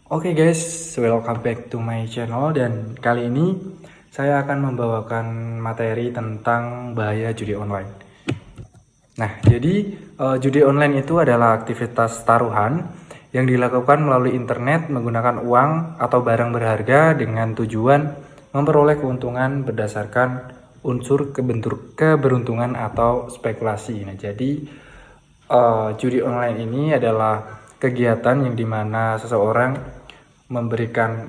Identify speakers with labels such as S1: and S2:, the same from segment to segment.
S1: Oke guys, welcome back to my channel dan kali ini saya akan membawakan materi tentang bahaya judi online. Nah, jadi judi online itu adalah aktivitas taruhan yang dilakukan melalui internet menggunakan uang atau barang berharga dengan tujuan memperoleh keuntungan berdasarkan unsur keberuntungan atau spekulasi. Nah, jadi judi online ini adalah kegiatan yang dimana seseorang memberikan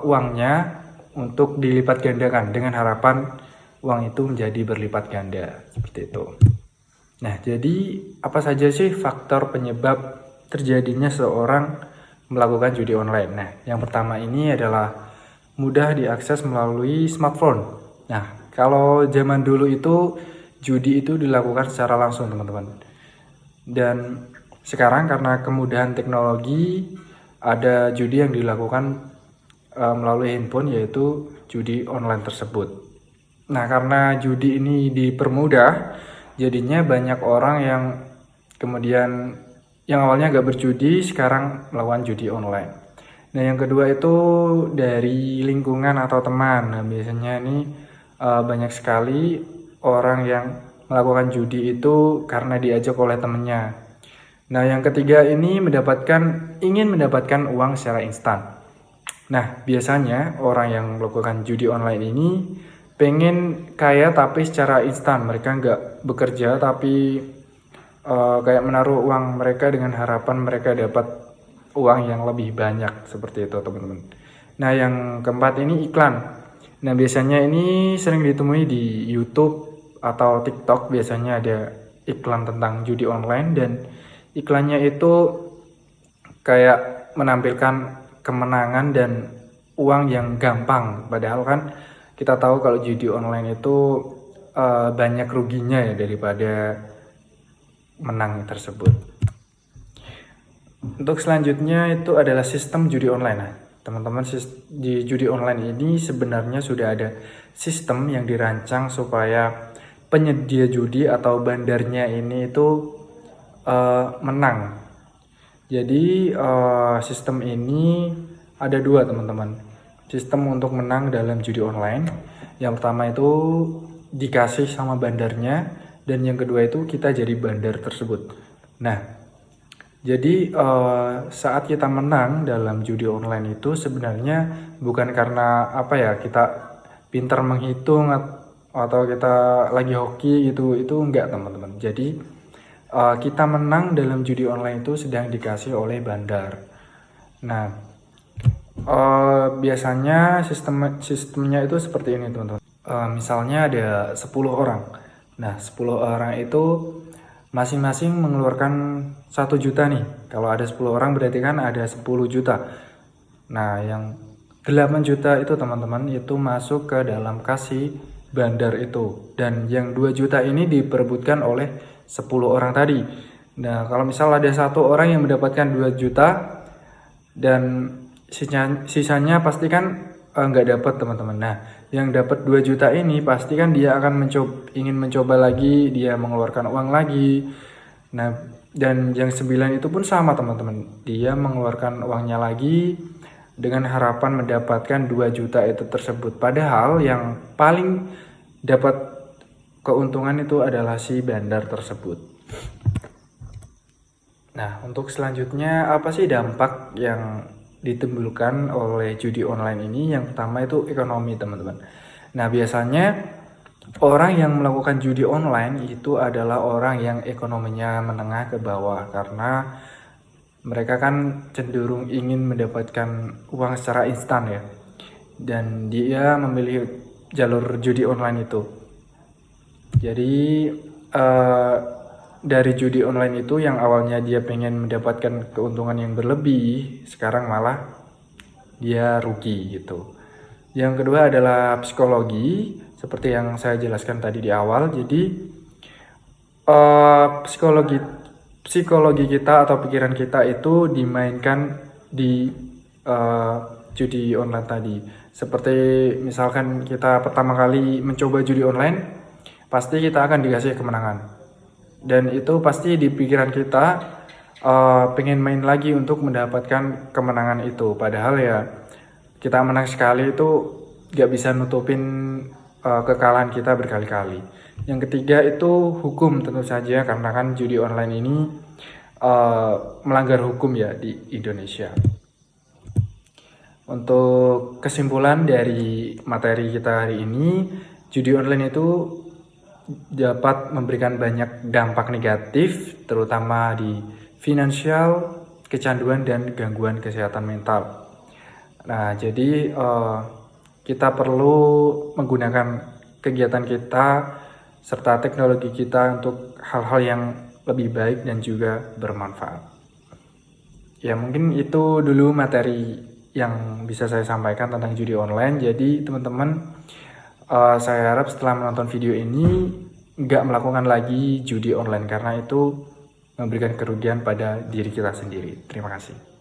S1: uangnya untuk dilipat gandakan dengan harapan uang itu menjadi berlipat ganda seperti itu. Nah, jadi apa saja sih faktor penyebab terjadinya seseorang melakukan judi online? Nah, yang pertama ini adalah mudah diakses melalui smartphone. Nah, kalau zaman dulu itu judi itu dilakukan secara langsung, teman-teman. Dan sekarang karena kemudahan teknologi, ada judi yang dilakukan melalui handphone, yaitu judi online tersebut. Nah, karena judi ini dipermudah, jadinya banyak orang yang kemudian yang awalnya nggak berjudi sekarang melakukan judi online. Nah, yang kedua itu dari lingkungan atau teman. Nah, biasanya ini banyak sekali orang yang melakukan judi itu karena diajak oleh temennya. Nah, yang ketiga ini ingin mendapatkan uang secara instan. Nah, biasanya orang yang melakukan judi online ini pengen kaya tapi secara instan. Mereka nggak bekerja tapi kayak menaruh uang mereka dengan harapan mereka dapat uang yang lebih banyak seperti itu, teman-teman. Nah, yang keempat ini iklan. Nah, biasanya ini sering ditemui di YouTube atau TikTok. Biasanya ada iklan tentang judi online dan iklannya itu kayak menampilkan kemenangan dan uang yang gampang. Padahal kan kita tahu kalau judi online itu banyak ruginya ya daripada menang tersebut. Untuk selanjutnya itu adalah sistem judi online. Nah, teman-teman, di judi online ini sebenarnya sudah ada sistem yang dirancang supaya penyedia judi atau bandarnya ini itu menang. Jadi sistem ini ada dua, teman-teman. Sistem untuk menang dalam judi online. Yang pertama itu dikasih sama bandarnya, dan yang kedua itu kita jadi bandar tersebut. Nah, jadi saat kita menang dalam judi online itu sebenarnya bukan karena apa ya, kita pintar menghitung atau kita lagi hoki gitu, itu enggak, teman-teman. Jadi kita menang dalam judi online itu sedang dikasih oleh bandar. Nah, biasanya sistemnya itu seperti ini, teman-teman. Misalnya ada 10 orang. Nah, 10 orang itu masing-masing mengeluarkan 1 juta nih. Kalau ada 10 orang berarti kan ada 10 juta. Nah, yang 8 juta itu, teman-teman, itu masuk ke dalam kasih bandar itu. Dan yang 2 juta ini diperebutkan oleh 10 orang tadi. Nah, kalau misal ada 1 orang yang mendapatkan 2 juta dan sisanya pasti kan nggak dapat, teman-teman. Nah, yang dapat 2 juta ini pasti kan dia akan ingin mencoba lagi, dia mengeluarkan uang lagi. Nah, dan yang 9 itu pun sama, teman-teman. Dia mengeluarkan uangnya lagi dengan harapan mendapatkan 2 juta itu tersebut. Padahal yang paling dapat keuntungan itu adalah si bandar tersebut. Nah, untuk selanjutnya apa sih dampak yang ditimbulkan oleh judi online ini? Yang pertama itu ekonomi, teman-teman. Nah, biasanya orang yang melakukan judi online itu adalah orang yang ekonominya menengah ke bawah, karena mereka kan cenderung ingin mendapatkan uang secara instan ya. Dan dia memilih jalur judi online itu. Jadi dari judi online itu yang awalnya dia pengen mendapatkan keuntungan yang berlebih, sekarang malah dia rugi gitu. Yang kedua adalah psikologi, seperti yang saya jelaskan tadi di awal. Jadi psikologi kita atau pikiran kita itu dimainkan di judi online tadi. Seperti misalkan kita pertama kali mencoba judi online, pasti kita akan dikasih kemenangan, dan itu pasti di pikiran kita pengen main lagi untuk mendapatkan kemenangan itu. Padahal ya kita menang sekali itu gak bisa nutupin kekalahan kita berkali-kali. Yang ketiga itu hukum tentu saja, karena kan judi online ini melanggar hukum ya di Indonesia. Untuk kesimpulan dari materi kita hari ini, judi online itu dapat memberikan banyak dampak negatif, terutama di finansial, kecanduan, dan gangguan kesehatan mental. Nah, jadi kita perlu menggunakan kegiatan kita serta teknologi kita untuk hal-hal yang lebih baik dan juga bermanfaat. Ya, mungkin itu dulu materi yang bisa saya sampaikan tentang judi online. Jadi teman-teman, saya harap setelah menonton video ini nggak melakukan lagi judi online, karena itu memberikan kerugian pada diri kita sendiri. Terima kasih.